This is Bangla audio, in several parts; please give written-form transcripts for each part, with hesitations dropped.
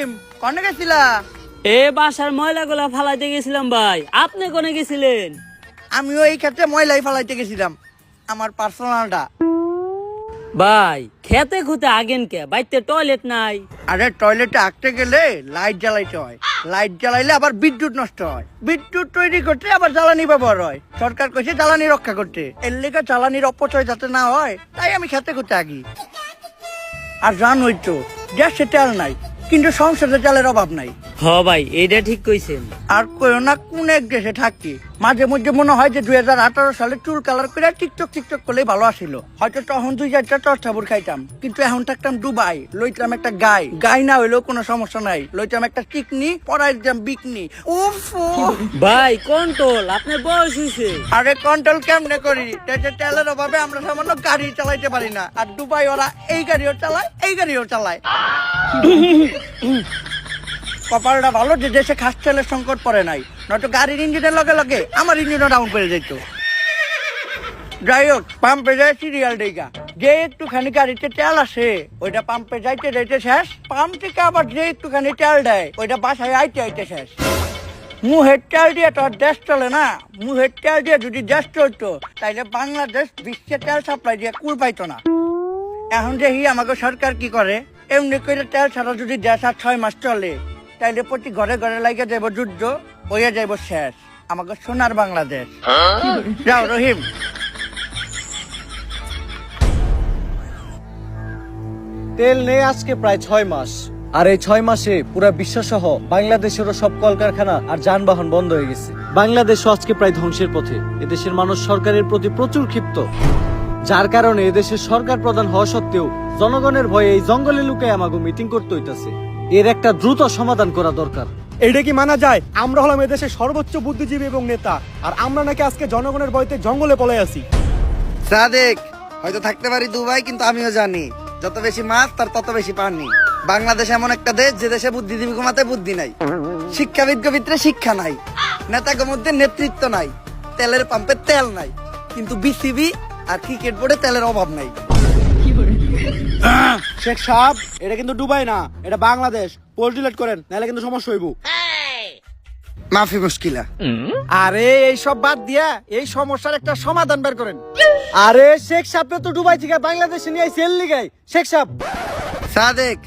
রহিম কনে গেছিলা? এ বাসার ময়লাগুলা ফালাইতে গেছিলাম ভাই। আপনি কোনে গেছিলেন? আমিও এই ক্ষেত্রে ময়লাই ফালাইতে গেছিলাম, আমার পার্সোনালটা। ভাই খেতে খুঁতে আগেন কে? বাইতে টয়লেট নাই? আরে টয়লেটে আঁকতে গেলে লাইট জ্বালাইতে হয়, লাইট জ্বালাইলে আবার বিদ্যুৎ নষ্ট হয়, বিদ্যুৎ তৈরি করতে আবার জ্বালানি ব্যবহার হয়। সরকার কইছে জ্বালানি রক্ষা করতে, এর লেগে জ্বালানির অপচয় যাতে না হয় তাই আমি খেতে খুঁতে আগি। আর জানোই তো গ্যাসে তেল নাই, কিন্তু সংসারে তেলের অভাব নাই। হ ভাই এইটা ঠিক কইছেন। আর কইও না কোন এক দেশে থাকি, মাঝে মধ্যে মনে হয় যে 2018 সালে চুল কালার করে টিকটক করলেই ভালো আসিল। হয়তো তখন 2-4টা চর্চাপুর খাইতাম, কিন্তু এখন থাকতাম দুবাই, লইতাম একটা গাই না হইলেও কোনো সমস্যা নাই, লইতাম একটা চিকনি, পরাই দিতাম বিকনি। উফ ভাই কন্ট্রোল, আপনার বয়স হইছে। আরে কন্ট্রোল কেমনে করি, দেশে তেলের অভাবে আমরা সামান্য গাড়ি চালাইতে পারি না, আর দুবাই ওরা এই গাড়িও চালায় এই গাড়িও চালায়। কপালটা ভালো যে দেশে খাস তেলের সংকট পড়ে নাই, নয়তো গাড়ির ইঞ্জিনের লগে লগে আমার ইঞ্জিনও ডাউন করে যেত। যাই হোক, পাম্পে যায় সিরিয়াল ডেগা, যে একটুখানি গাড়িতে তেল আসে ওইটা পাম্পে যাইতে যাইতে শেষ, পাম্প থেকে আবার যে একটুখানি তেল দেয় ওইটা বাসায় আইতে আইতে শেষ। মুহের তেল দিয়ে তো আর দেশ চলে না, মুহের তেল দিয়ে যদি দেশ চলতো তাইলে বাংলাদেশ বিশ্বে তেল সাপ্লাই দিয়ে কুল পাইতো না। এখন দেখি আমাকে সরকার কি করে, এমনি করে তেল ছাড়া যদি দেশ আর 6 মাস চলে তাইলে প্রতি ঘরে ঘরে লাগে যাইব যুদ্ধ, হইয়া যাইব শেষ আমাকে সোনার বাংলাদেশ। যাও রহিম। তেল নেই আজকে প্রায় 6 মাস, আর এই 6 মাসে পুরো বিশ্ব সহ বাংলাদেশেরও সব কলকারখানা আর যানবাহন বন্ধ হয়ে গেছে। বাংলাদেশও আজকে প্রায় ধ্বংসের পথে। এদেশের মানুষ সরকারের প্রতি প্রচুর ক্ষিপ্ত, যার কারণে এদেশের সরকার প্রধান হওয়া সত্ত্বেও জনগণের ভয়ে এই জঙ্গলে লুকায় আমাকে মিটিং করতে হইতাছে। এর একটা দ্রুত সমাধান করা দরকার। এটা কি মানা যায়? আমরা হলাম এদেশের সর্বোচ্চ বুদ্ধিজীবী এবং নেতা, আর আমরা নাকি আজকে জনগণের ভয়তে জঙ্গলে পলাই আছি। সাদেক, হয়তো থাকতে পারি দুবাই, কিন্তু আমিও জানি যত বেশি মাছ তার তত বেশি পানি। বাংলাদেশ এমন একটা দেশ যে দেশে বুদ্ধিজীবী মাথায় বুদ্ধি নাই, শিক্ষাবিদ ভিতরে শিক্ষা নাই, নেতাদের মধ্যে নেতৃত্ব নাই, তেলের পাম্পে তেল নাই, কিন্তু বিসিবি আর ক্রিকেট বোর্ডে তেলের অভাব নাই। শেখ সাহেব, এটা কিন্তু দুবাই না, এটা বাংলাদেশ। পোস্ট ডিলিট করেন, নাহলে কিন্তু সমস্যা হইব। মাফি মুশকিলা। আরে এই সব বাদ দিয়া এই সমস্যার একটা সমাধান বের করেন। আরে শেখ সাহেব তো দুবাই থেকে বাংলাদেশে নিয়ে সেল লিগাই। শেখ সাহেব, সাদেক,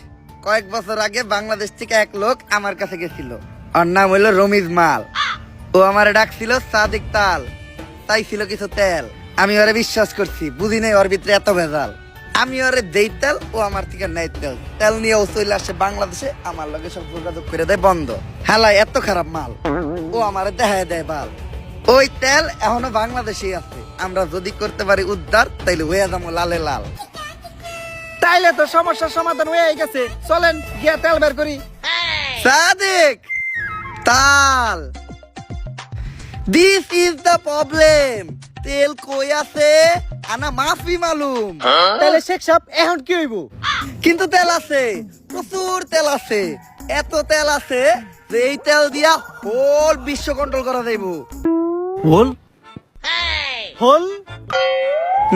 কয়েক বছর আগে বাংলাদেশ থেকে এক লোক আমার কাছে গেছিল, ওর নাম হইলো রমিজ মাল। ও আমারে ডাকছিল সাদেক তাল, তাই ছিল কিছু তেল। আমি ওরে বিশ্বাস করছি, বুঝি নাই ওর ভিতরে এত ভেজাল। আমি ওরে দেই তেল, ও আমার থেকে নেয় তেল। তেল নিয়ে ও চলে আসে বাংলাদেশে, আমার লগে সব যোগাযোগ করে দেয় বন্ধ। হালাই এত খারাপ মাল, ও আমারে দেখায় দেয় বাল। ওই তেল এখনো বাংলাদেশেই আছে, আমরা যদি করতে পারি উদ্ধার তাইলে হয়ে যাবো লালে লাল। তাইলে তো সমস্যার সমাধান হয়ে গেছে, চলেন গিয়া তেল বের করি। সাদেক, তাল, দিস ইজ দ্য প্রবলেম। তেল কই আছে আনা মাফি মালুম। তাহলে শেখ সাহেব এখন কি হইব? কিন্তু তেল আছে, প্রচুর তেল আছে, এত তেল আছে যে এই তেল দিয়া হোল বিশ্ব কন্ট্রোল করা যাইব। হোল হল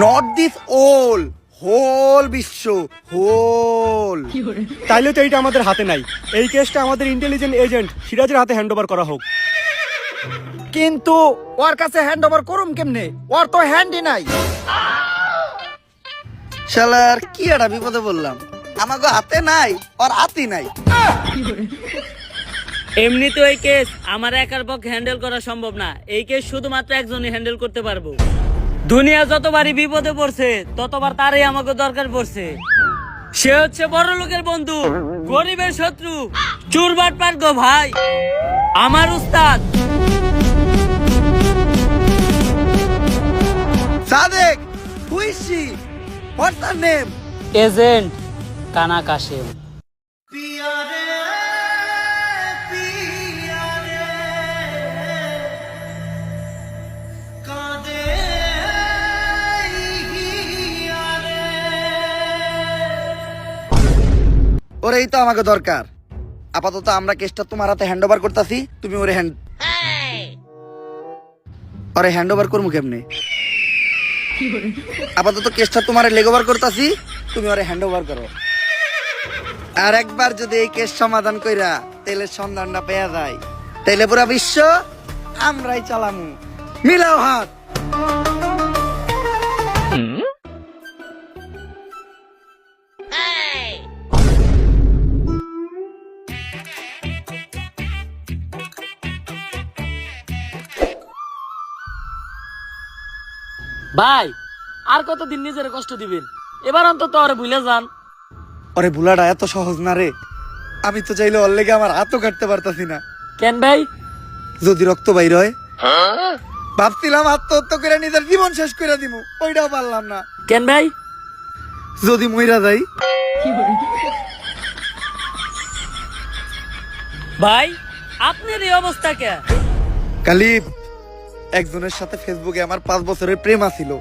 নট দিস ওল, হোল বিশ্ব, হোল। তাইলে তো এইটা আমাদের হাতে নাই। এই কেসটা আমাদের ইন্টেলিজেন্ট এজেন্ট সিরাজের হাতে হ্যান্ড ওভার করা হোক। কিন্তু ওর কাছে হ্যান্ড ওভার করুম কেমনে? ওর তো হ্যান্ডই নাই। শালার কি একটা বিপদে বললাম, আমাকে হাতে নাই, ওর হাতই নাই। এমনি তো এই কেস আমার একার পক্ষে হ্যান্ডেল করা সম্ভব না। এই কেস শুধুমাত্র একজনই হ্যান্ডেল করতে পারবো। দুনিয়া যতবারই বিপদে পড়ছে ততবার তারই আমাকে দরকার পড়ছে। সে হচ্ছে বড় লোকের বন্ধু, গরিবের শত্রু, চুরবাট পার গো ভাই, আমার উস্তাদ। Sadek, who is she? What's her name? Agent কানা কাশেম। ওরেই তো আমাকে দরকার। আপাতত আমরা কেসটা তোমার হাতে হ্যান্ড ওভার করতেছি, তুমি ওরে হ্যান্ড ওভার করবো কেমনে? আপাতত কেসটা তোমার লেগ ওভার করতেছি, তুমি ওরে হ্যান্ড ওভার করো। আর একবার যদি এই কেস সমাধান কইরা তেলের সন্ধানটা পেয়ে যায়, তাইলে পুরা বিশ্ব আমরাই চালামু। মিলাও হাত। ভাই আর কতদিন নিজের কষ্ট দিবেন? এবার অন্তত আরে ভুলে যান। আরে বুলাটা এত সহজ না রে। আমি তো চাইলে ওর লেগে আমার হাতও কাটতে পারতাছি না। কেন ভাই? যদি রক্ত বাইর হয়, ভাবছিলাম আত্মহত্যা করে নিজের জীবন শেষ করে দিব, ওইটাও পারলাম না। কেন ভাই? যদি মইরা যাই। ভাই আপনার এই অবস্থা কে? কালিব, একজনের সাথে ফেসবুকে আমার 5 বছরের প্রেম আছিল।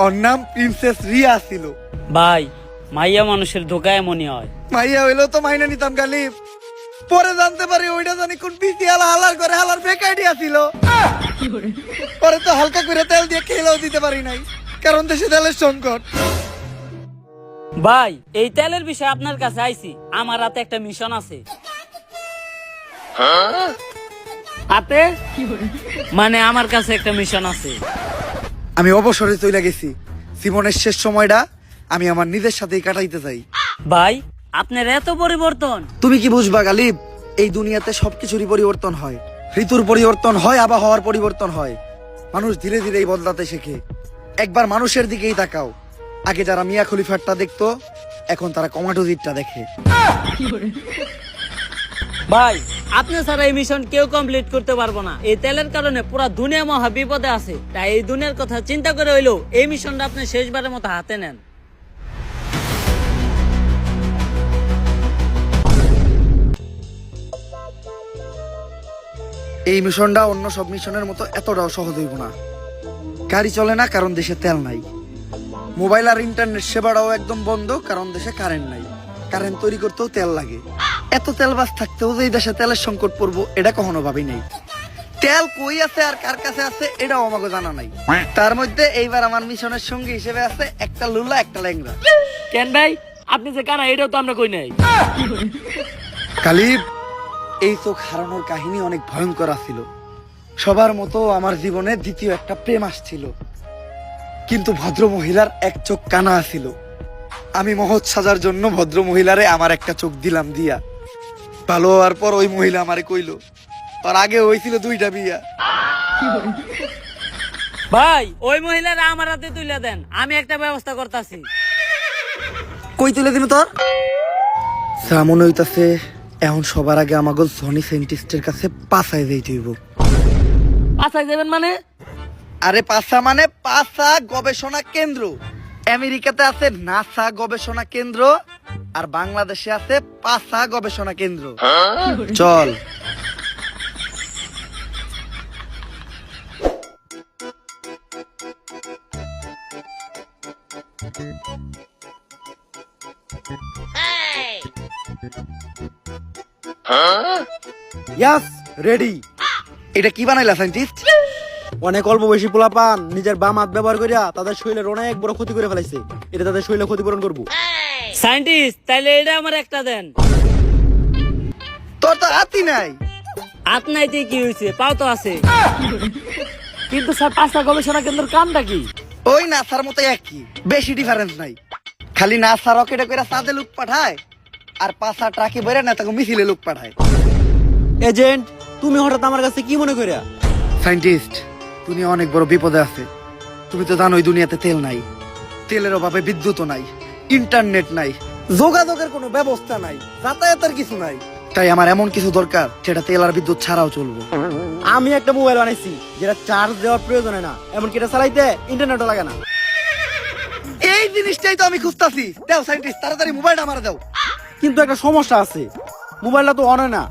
ওর নাম প্রিন্সেস রিয়া ছিল। ভাই মাইয়া মানুষের ধোকা এমনই হয়। মাইয়া হইলো তো মাইনা নিতাম কালিব। পরে জানতে পারি ওইটা জানি কোন বিসিআল হালার করে হালার ফেক আইডিয়া ছিল। পরে তো হালকা করে তেল দিয়ে খেলেও দিতে পারি নাই, কারণ দেশে তেলের সংকট। ভাই এই তেলের বিষয়ে আপনার কাছে আইছি, আমার হাতে একটা মিশন আছে। হাতে মানে আমার কাছে একটা মিশন আছে। আমি অবসরে চলে গেছি। জীবনের শেষ সময়টা আমি আমার নিজের সাথেই কাটাইতে চাই। ভাই আপনার এত পরিবর্তন। তুমি কি বুঝবা গালিব, এই দুনিয়াতে সবকিছুরই পরিবর্তন হয়। ঋতুর পরিবর্তন হয়, আবহাওয়ার পরিবর্তন হয়। মানুষ ধীরে ধীরেই বদলাতে শেখে। একবার মানুষের দিকেই তাকাও। আগে যারা মিয়া খলিফারটা দেখতো, এখন তারা কমাটোজিটটা দেখে। ভাই আপনি ছাড়া এই মিশন কেউ কমপ্লিট করতে পারবো না। এই তেলের কারণে পুরা দুনিয়া মহা বিপদে আছে। তাই এই দুনিয়ার কথা চিন্তা করে হইলো এই মিশনটা আপনি শেষবারের মতো হাতে নেন। এই মিশনটা অন্য সব মিশনের মতো এতটাও সহজ হইব না। গাড়ি চলে না কারণ দেশে তেল নাই। মোবাইল আর ইন্টারনেট সেবাটাও একদম বন্ধ কারণ দেশে কারেন্ট নাই। কারেন্ট তৈরি করতেও তেল লাগে। এত তেল বাস থাকতেও যে এই দেশে তেলের সংকট পড়বো, এটা কখনো ভাবি নাই। তেল কই আছে আর কার কাছে আছে এটাও আমাকে জানা নাই। তার মধ্যে এইবার আমার মিশনের সঙ্গী হিসেবে আছে একটা লুলা, একটা ল্যাংড়া। কেন ভাই আপনি যে কারা এটাও তো আমরা কই নাই। কালিব, এই চোখ হারানোর কাহিনী অনেক ভয়ঙ্কর ছিল। সবার মতো আমার জীবনে দ্বিতীয় একটা প্রেম আসছিল, কিন্তু ভদ্র মহিলার এক চোখ কানা ছিল। আমি মহৎ সাজার জন্য ভদ্র মহিলারে আমার একটা চোখ দিলাম দিয়া। ভালো হওয়ার পর ওই মহিলা আমারে কইলো আর আগে হয়েছিল 2টা বিয়া। ভাই ওই মহিলারা আমার হাতে তুলে দেন, আমি একটা ব্যবস্থা করতেছি। কই তুলে দিন তোর? মনে হইতাছে এখন সবার আগে আমাকে সনি সাইন্টিস্টের কাছে পাছায় যাইতে হইব। পাছায় যাবেন মানে? আরে পাছা মানে পাছা গবেষণা কেন্দ্র। আমেরিকাতে আছে নাসা গবেষণা কেন্দ্র, আর বাংলাদেশে আছে পাছা গবেষণা কেন্দ্র। চল। ইয়াস, রেডি। এটা কি বানাইলা সাইন্টিস্ট? অনেক অল্প বয়সী পোলাপান নিজের বাম হাত ব্যবহার করিয়া তাদের শরীরের অনেক বড় ক্ষতি করে ফেলাইছে। এটা তাদের শরীরে ক্ষতিপূরণ করবো। সায়েন্টিস্ট তাইলে এটা আমার একটা দেন। তোর তো হাতই নাই। হাত নাইতে কি হয়েছে, পাও তো আছে। কিন্তু স্যার পাঁচটা গবেষণা কেন্দ্রের কামটা কি? ওই নাসার মতো একই, বেশি ডিফারেন্স নাই। খালি নাসা রকেটে করে চাঁদে লোক পাঠায়, আর পাছা ট্রাকে বেরে না তাকে মিছিলে লোক পাঠায়। এজেন্ট, তুমি হঠাৎ আমার কাছে কি মনে করিয়া? সাইন্টিস্ট, দুনিয়া অনেক বড় বিপদে আছে। তুমি তো জানোই দুনিয়াতে তেল নাই, তেলের অভাবে বিদ্যুৎ নাই, ইন্টারনেট নাই, যোগাযোগের কোনো ব্যবস্থা নাই, যাতায়াতের কিছু নাই। তাই আমার এমন কিছু দরকার যেটা তেল আর বিদ্যুৎ ছাড়াও চলবে। আমি একটা মোবাইল বানাইছি যেটা চার্জ দেওয়ার প্রয়োজন হয় না, এমনকি এটা চালাইতে ইন্টারনেটও লাগে না। এই জিনিসটাই তো আমি খুঁজতাছি। দাও সাইন্টিস্ট, তাড়াতাড়ি মোবাইলটা আমার দাও। কিন্তু একটা সমস্যা আছে, মোবাইলটা তো অন হয় না।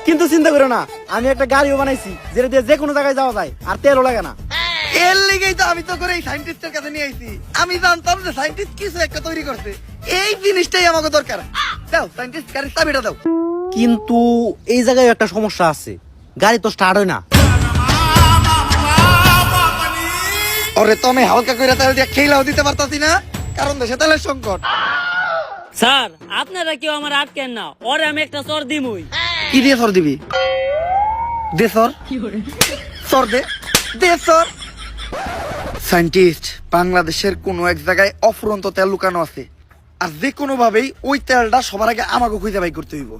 কিন্তু চিন্তা করো না, আমি একটা গাড়িও বানাইছি যেটা দিয়ে যে কোনো জায়গায় যাওয়া যায় আর তেলও লাগে না। এর লেগেই তো আমি তো করে এই সাইন্টিস্টের কাছে নিয়ে আইছি। আমি জানতাম যে সাইন্টিস্ট কিছু একটা তৈরি করছে। এই জিনিসটাই আমাকে দরকার। দাও সাইন্টিস্ট, গাড়ির চাবিটা দাও। কিন্তু এই জায়গায় একটা সমস্যা আছে, গাড়ি তো স্টার্ট হয় না। ওরে তো আমি হালকা করে তেল দিয়ে খেলাও দিতে পারতাছি না, কারণ দেশে তেলের সংকট। স্যার আপনারা কেউ আমার আটকেন না, ওরে আমি একটা চর দিমুই। কি দিয়ে সর দিবি? দে সর, সর দে, দে সর। সায়েন্টিস্ট, বাংলাদেশের কোনো এক জায়গায় অফুরন্ত তেল লুকানো আছে, আর যে কোনো ভাবেই ওই তেলটা সবার আগে আমাকে খুঁজে বাই করতে হইব।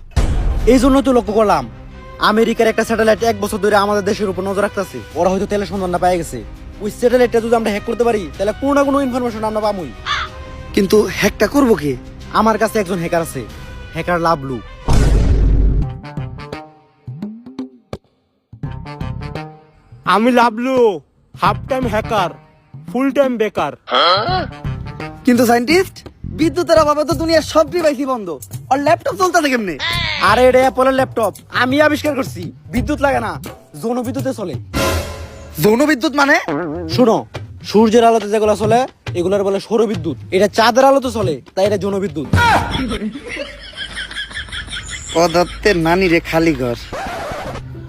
এই জন্য তো লক্ষ্য করলাম আমেরিকার একটা স্যাটেলাইট 1 বছর ধরে আমাদের দেশের উপর নজর রাখতেছে। ওরা হয়তো তেলের সন্ধানটা পেয়ে গেছে। ওই স্যাটেলাইটটা যদি আমরা হ্যাক করতে পারি তাহলে কোনো না কোনো ইনফরমেশন আমরা পাবোই। কিন্তু হ্যাকটা করবো কি? আমার কাছে একজন হ্যাকার আছে, হ্যাকার লাভলু। আমি Lavlu, half time hacker, full time বেকার। কিন্তু সায়েন্টিস্ট, বিদ্যুতের অভাবে তো দুনিয়ার সব ডিভাইসই বন্ধ, আর ল্যাপটপ চলতেছে কেমনে? আরে এটা অ্যাপলের ল্যাপটপ, আমি আবিষ্কার করছি। বিদ্যুৎ লাগে না, যৌন বিদ্যুতে চলে। যৌন বিদ্যুৎ মানে? শুনো, সূর্যের আলোতে যেগুলো চলে এগুলোর বলে সৌর বিদ্যুৎ। এটা চাঁদের আলোতে চলে, তাই এটা যৌন বিদ্যুৎ। পদার্থের নানি রে খালি ঘর।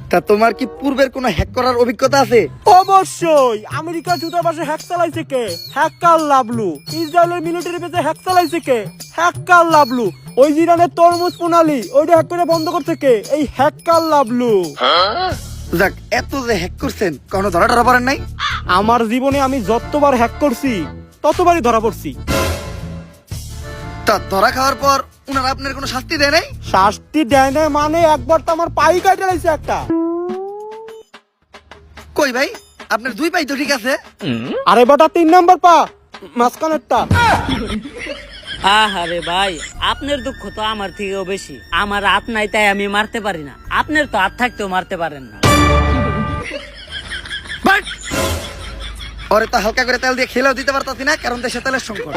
তা তোমার কি পূর্বের কোনো হ্যাক করার অভিজ্ঞতা আছে? অবশ্যই। আমেরিকার দূতাবাসে হ্যাক চালাইছে কে? হ্যাকার লাভলু। ইসরায়েলের মিলিটারি বেসে হ্যাক চালাইছে কে? হ্যাকার লাভলু। ওই ইরানের তরমুজ প্রণালী ওইটা হ্যাক করে বন্ধ করছে কে? এই হ্যাকার লাভলু। যাক, এত যে হ্যাক করছেন, কোনো ধরা পড়েন নাই? আমার জীবনে আমি যতবার হ্যাক করছি ততবারই ধরা পড়ছি। তা ধরা খাওয়ার পর উনারা আপনার কোনো শাস্তি দেয় নাই? শাস্তি দেয় না মানে একবার তো আমার পাই কাটে লাইছে একটা। কই ভাই, আপনার 2 পাই তো ঠিক আছে। আরে বেটা 3 নাম্বার পা, মাঝখানেরটা। আহারে ভাই, আপনার দুঃখ তো আমার থেকেও বেশি। আমার হাত নাই তাই আমি মারতে পারি না, আপনার তো হাত থাকতেও মারতে পারেন না। বাট ওরে তো হালকা করে তেল দিয়ে খেলেও দিতে পারতাছি না, কারণ দেশে তেলের সংকট।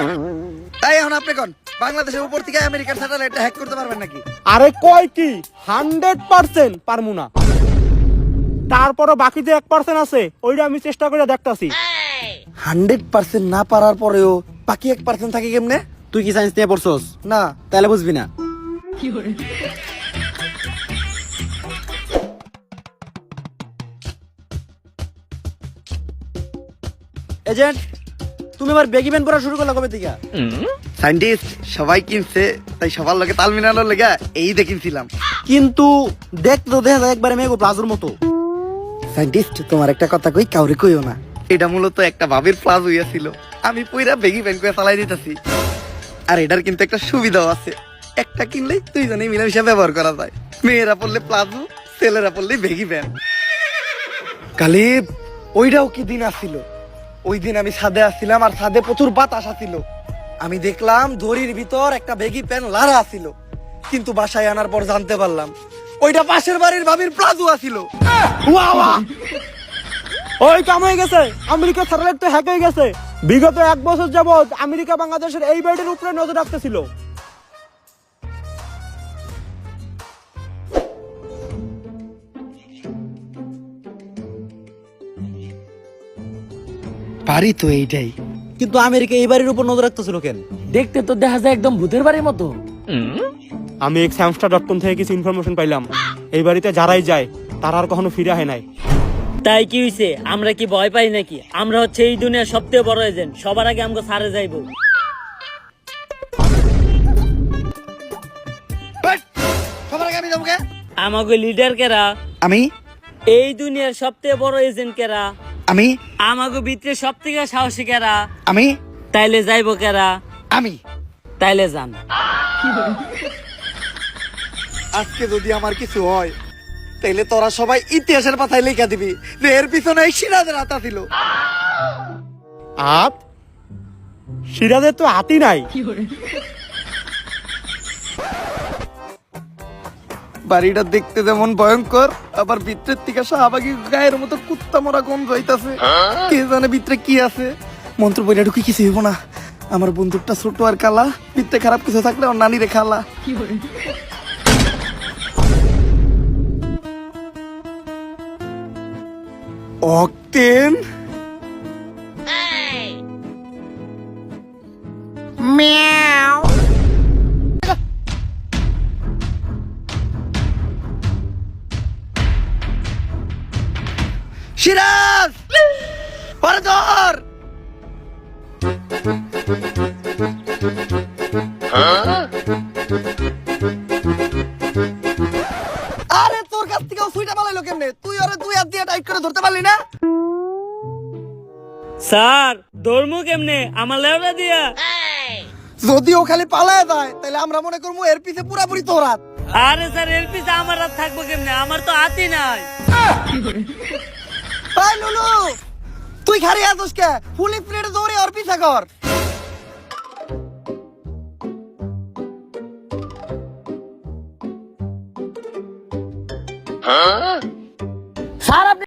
তাই এখন আপনি কোন বাংলাদেশের উপর থেকে আমেরিকার স্যাটেলাইট হ্যাক করতে পারবেন নাকি? আরে কয় কি 100% পারমু না। তারপরও বাকি যে 1% আছে ওইটা আমি চেষ্টা করে দেখতাছি। 100% না পারার পরেও বাকি 1% থাকে কেমনে? তুই কি সায়েন্স নিয়ে পড়ছস? না। তাহলে বুঝবি না। এজেন্ট, তুমি আবার বেগি প্যান্ট পরা শুরু করলা কবে থেকে? সায়েন্টিস্ট, সবাই কিনছে তাই সবার লগে তাল মিলানোর লেগে এই দেখিনছিলাম। কিন্তু দেখতে তো দেখা যায় একবারে মেগো প্লাজোর মতো। সায়েন্টিস্ট, তোমার একটা কথা কই, কাউরে কইও না। এটা মূলত একটা ভাবির প্লাজ হইয়াছিল, আমি পইরা বেগি প্যান্ট করে চালাই দিতেছি। আর এটার কিন্তু একটা সুবিধাও আছে, একটা কিনলেই দুইজনেই মিলেমিশে ব্যবহার করা যায়। মেয়েরা পড়লে প্লাজো, ছেলেরা পড়লে বেগি প্যান্ট। কালিব, ওইটাও কি দিন আসছিল। ওই দিন আমি ছাদে আসছিলাম, আর ছাদে প্রচুর বাতাস আসছিল। আমি দেখলাম দড়ির ভিতর একটা বেগি প্যান্ট লারা আসছিল, কিন্তু বাসায় আনার পর জানতে পারলাম ওইটা পাশের বাড়ির ভাবির প্লাজো আসছিল। ওই কাম হয়ে গেছে, আমেরিকার স্যাটেলাইট তো হ্যাক হয়ে গেছে। বিগত 1 বছর যাবত আমেরিকা বাংলাদেশের এই বেল্টের উপরে নজর রাখতেছিল। পারি তো এইটাই। কিন্তু আমেরিকা এই বাড়ির উপর নজর রাখতেছিল কেন? দেখতে তো দেখা যায় একদম ভূতের বাড়ির মতো। আমি examstar.com থেকে কিছু ইনফরমেশন পাইলাম। এই বাড়িতে যারাই যায় তারা আর কখনো ফিরে হয় নাই। তাই কি হইছে? আমরা কি ভয় পাই নাকি? আমরা হচ্ছে এই দুনিয়ার সবচেয়ে বড় এজেন্ট, সবার আগে আমাকে সারে যাইবো। বাট, সবার আগে আমি যাবো কে? আমাকে লিডার কেরা? আমি। এই দুনিয়ার সবচেয়ে বড় এজেন্ট কেরা? আমি। আমাকে ভিতরে সব থেকে সাহসী কেরা? আমি। তাইলে যাইবো কেরা? আমি। তাইলে যান। আজকে যদি আমার কিছু হয় তাইলে তোরা সবাই ইতিহাসের পাতায় লেখা দিবি যে এর পিছনে এই সিরাজের হাত ছিল। আপ সিরাজের তো হাতি নাই। বাড়িটা দেখতে যেমন ভয়ঙ্কর, আবার ভিতরের থেকে শাহবাগী গায়ের মতো কুত্তা মরা গন্ধ হইতাছে। কে জানে ভিতরে কি আছে। মন্ত্র বইটা ঢুকি কিছু হইব না। আমার বন্দুকটা ছোট আর কালা, ভিতরে খারাপ কিছু থাকলে ওর নানি রে খালা। অক্টেন সিরাজ, পরে ধর। আরে তোর কাছ থেকে সুইটা পালাইলো কেমনে? তুই ওরে দুই হাত দিয়ে টাইট করে ধরতে পারলি না? স্যার ধর্ম কেমনে আমার লেওরা দিয়া? যদি ও খালি পালায় যায় তাহলে আমরা মনে করবো এর পিছে পুরাপুরি তোর হাত। আরে স্যার এর পিছে আমার হাত থাকবো কেমনে? আমার তো হাতই নাই। এই লুলু, তুই খালি আছিস কে? ফুল স্পিডে দৌড়ে ওর পিছে কর।